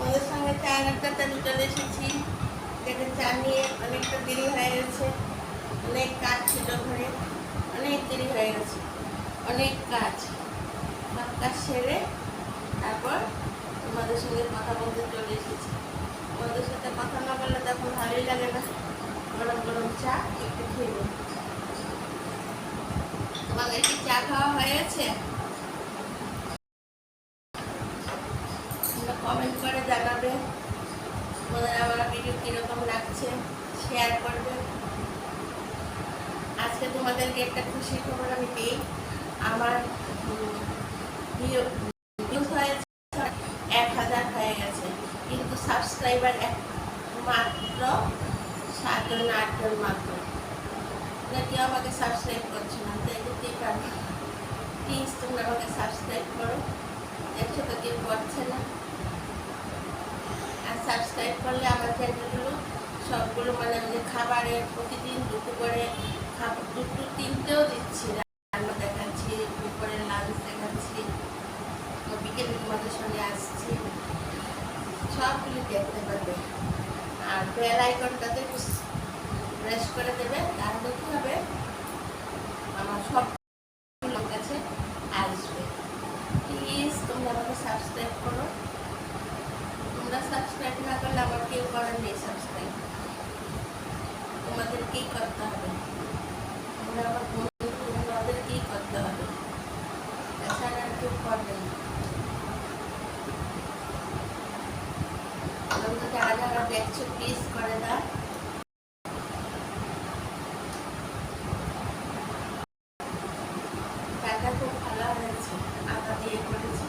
তোমাদের সঙ্গে চায়ের আড্ডাতে আমি চলে এসেছি। দেখে চা নিয়ে অনেকটা দেরি হয়ে গেছে, অনেক কাজ ছিল ঘরে, অনেক দেরি হয়ে গেছে, অনেক কাজ। সব কাজ সেরে তারপর তোমাদের সঙ্গে কথা বলতে চলে এসেছি। তোমাদের সাথে কথা না বললে তখন ভালোই লাগে না। গরম গরম চা একটু খেয়ে নেব। তোমাদের কি চা খাওয়া হয়ে গেছে? কমেন্ট করে জানাবে তোমাদের আমার ভিডিও কীরকম লাগছে, শেয়ার করবে। আজকে তোমাদেরকে একটা খুশির খবর আমি দিই। আমার ভিউজ হয়েছে 1000 হয়ে গেছে, কিন্তু সাবস্ক্রাইবার মাত্র 7জন 8জন মাত্র। কেউ আমাকে সাবস্ক্রাইব করছে না, তাই বুঝতেই পারবে। প্লিজ তোমরা আমাকে সাবস্ক্রাইব করো। দেখছো তো কেউ করছে না। আর সাবস্ক্রাইব করলে আমার চ্যানেলগুলো সবগুলো মানে আমি খাবারের প্রতিদিন দুটো করে দুটো তিনটেও দিচ্ছি, রান্না দেখাচ্ছি, দুপুরে লাঞ্চ দেখাচ্ছি, বিকেলে তোমাদের সঙ্গে আসছি, সবগুলো দেখতে পাবে। আর বেল আইকনটাতে প্রেস করে দেবে, তাহলে কি হবে আমার সবগুলো কাছে আসবে। প্লিজ তোমরা আমাকে সাবস্ক্রাইব করো। তোমরা সাবস্ক্রাইব না করলে আমার কেউ করার নেই সাবস্ক্রাইব, তোমাদেরকেই করতে হবে। তোমরা আমার বন্ধু, তোমাদেরকেই করতে হবে, এছাড়া আর কেউ করবে না। যারা যারা দেখছো প্লিজ করে দাও। চাটা খুব ভালো হয়েছে, আদা দিয়ে করেছি,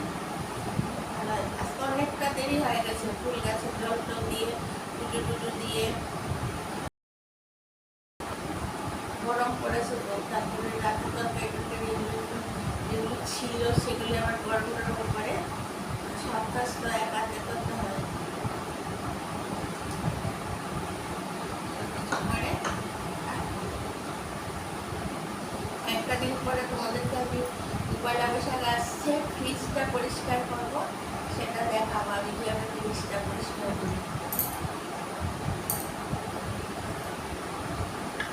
ভালো। আজকে অনেকটা দেরি হয়ে গেছে, ফুল গাছের জল টল দিয়ে টুটু দিয়ে গরম করেছে তো। তারপরে রাতে তরকারি যেগুলো ছিল সেগুলি আবার গরম গরম করে সব কাজ তো এক হাতে করতে হয়। একটা দিন পরে তোমাদেরকে আমি পয়লা বৈশাখ আসছে, ফ্রিজটা পরিষ্কার করবো, সেটা দেখাবো আমি কীভাবে ফ্রিজটা পরিষ্কার করি।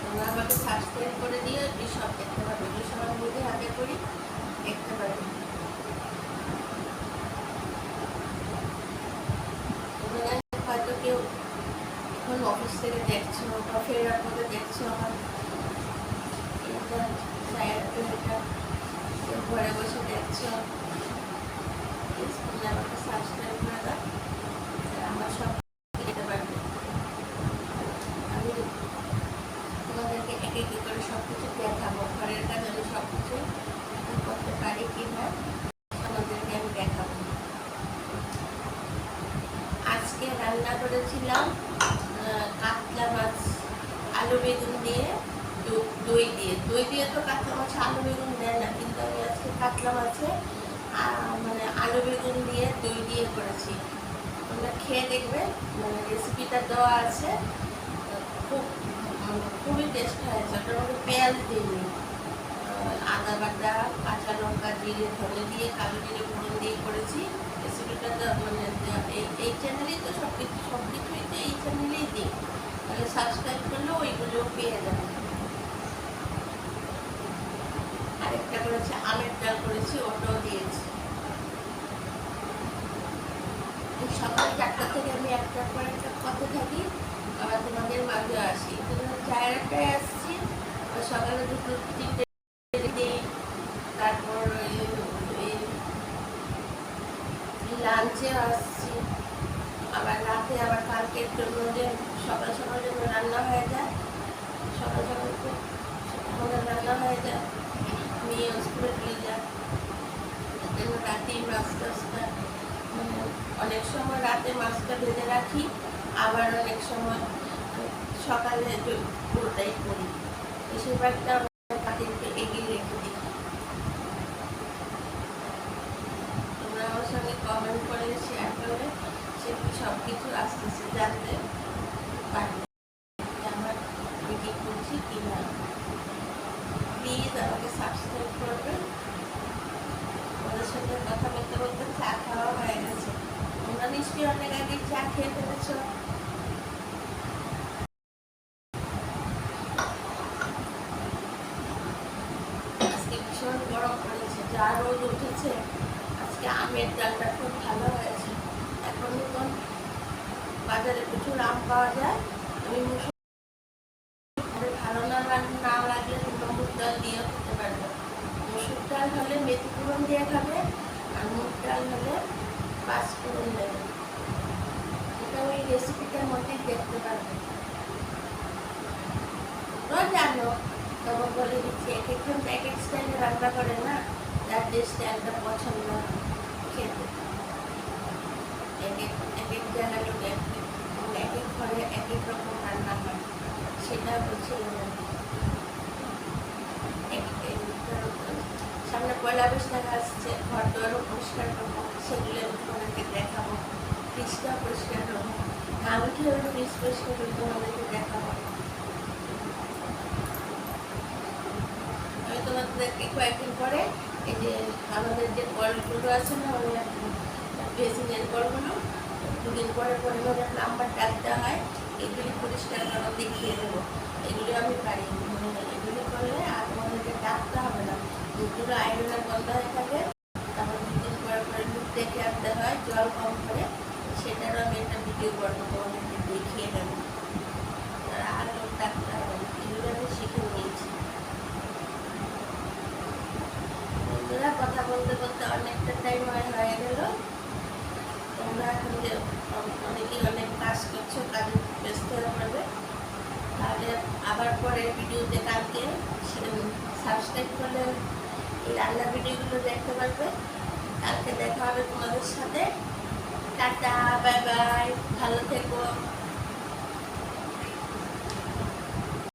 তোমরা আমাকে সাবস্ক্রাইব করে দিয়ে সব দেখতে পাবে, যে সব আমি নিজে হাতে করি দেখতে পাবে। হয়তো কেউ এখন অফিস থেকে দেখছো বা ফেরার মধ্যে দেখছো আমার ঘরে বসে দেখছো, আমাকে সাবস্ক্রাইব করে দাও, আমার সব দেখতে পারবে। আমি তোমাদেরকে এক এক করে সব কিছু দেখাবো, ঘরের কাজ আমি সব কিছু করতে পারি কি না তোমাদেরকে আমি দেখাবো। আজকে রান্না করেছিলাম কাতলা মাছ আলু বেগুন দিয়ে, দই দিয়ে তো কাতলা মাছে আলু বেগুন দেয় না, কিন্তু আমি আজকে কাতলা মাছে মানে আলু বেগুন দিয়ে দই দিয়ে করেছি। তোমরা খেয়ে দেখবে, মানে রেসিপিটা দেওয়া আছে, খুবই টেস্ট হয়েছে। ওটার মধ্যে পেঁয়াজ দিইনি, আদা বাটা, কাঁচা লঙ্কা, জিরে, ধনে দিয়ে, কালো জিরে ফোড়ন দিয়ে করেছি। রেসিপিটা মানে এই চ্যানেলেই তো সব কিছুই তো এই চ্যানেলেই দিই, তাহলে সাবস্ক্রাইব করলেও ওইগুলোও পেয়ে যাবে। আরেকটা করেছি আমের ডাল করেছি, ওটাও দিয়েছি। সকাল 4টা থেকে আমি একটার পর একটা পথে থাকি, আবার তোমাদের মাঝে আসি। চায়ের আড্ডায় আসছি, সকালে 2-3টে দিই, তারপর লাঞ্চে আসছি, আবার রাতে আবার কালকের জন্য যে সকাল সকাল জন্য রান্না হয়ে যায়, সকাল সকাল আমাদের রান্না হয়ে যায়, মেয়ে স্কুলে দিয়ে যায়, রাতেই মাছ টাছটা অনেক সময় রাতে মাছটা ভেজে রাখি, আবার অনেক সময় সকালে পুরোটাই করি। বেশিরভাগটা তাদেরকে এগিয়ে রেখে দিই। তোমরা আমার সঙ্গে কমেন্ট করে শেয়ার করলে সেগুলো সব কিছু আস্তে আস্তে জানতে পারবে আমার ভিডিও করছি কি না। প্লিজ আমাকে সাবস্ক্রাইব করবে। ওদের সাথে কথা বলতে বলতে চা খাওয়া হয়ে গেছে, তোমরা নিশ্চয়ই অনেক আগে চা খেয়ে ফেলেছো। আজকে ভীষণ গরম পড়েছে, যা রোদ উঠেছে। আজকে আমের ডালটা খুব ভালো হয়েছে। এখন নতুন বাজারে প্রচুর আম পাওয়া যায়। আমি ভালো না লাগলে তোমরা মুগ ডাল দিয়েও খেতে পারবে। মসুর ডাল হলে মেথি ফোড়ন দিয়ে খাবে, আর মুগ ডাল হলে পাঁচ ফোড়ন দেবে। এটা ওই রেসিপিটার মধ্যেই দেখতে পারবে। তোমরা জানো, তখন বলে দিচ্ছি, এক একজন এক এক স্টাইলে রান্না করে না, যার যে স্টাইলটা পছন্দ খেতে। এক এক জায়গায় লোক এক এক ঘরে এক এক রকম রান্না হয়, সেটা বলছিল। সামনে পয়লা বৈশাখ আসছে, ঘর দুয়ারও পরিষ্কার করবো, সেগুলো আমি তোমাদেরকে দেখাবো। ফ্রিজটা পরিষ্কার করবো, আমি কীভাবে ফ্রিজ পরিষ্কার করি তোমাদেরকে দেখাবো। আমি তোমাদেরকে কয়েকদিন পরে এই যে আমাদের যে কলগুলো আছে না, ওই বেসিনের কলগুলো দুদিন পরে পরে নাম্বার ডাকতে হয়, এগুলি পরিষ্কার করা দেখিয়ে দেবো। এগুলি আমি পারি, এগুলি করলে আর তোমাদেরকে ডাকতে হবে না। দুধগুলো আয়রনের বন্ধ হয়ে থাকে, তারপর দুদিন পরে পরে দুধ দেখে আনতে হয় জল কম করে। সেটারও আমি একটা ভিডিও করবো, তোমাদেরকে দেখিয়ে দেবো। আর লোক ডাকতে হবে না, এগুলো আমি শিখে নিয়েছি। বন্ধুরা, কথা বলতে বলতে অনেকটা টাইম হয়ে গেল। তোমরা এখন যে অনেকেই অনেক কাজ করছো, কাজে ব্যস্ত হয়ে পড়বে। তাহলে আবার পরের ভিডিওতে কালকে সাবস্ক্রাইব করলে এই রান্নার ভিডিওগুলো দেখতে পারবে। কালকে দেখা হবে তোমাদের সাথে। টাটা, বাই বাই, ভালো থেকো।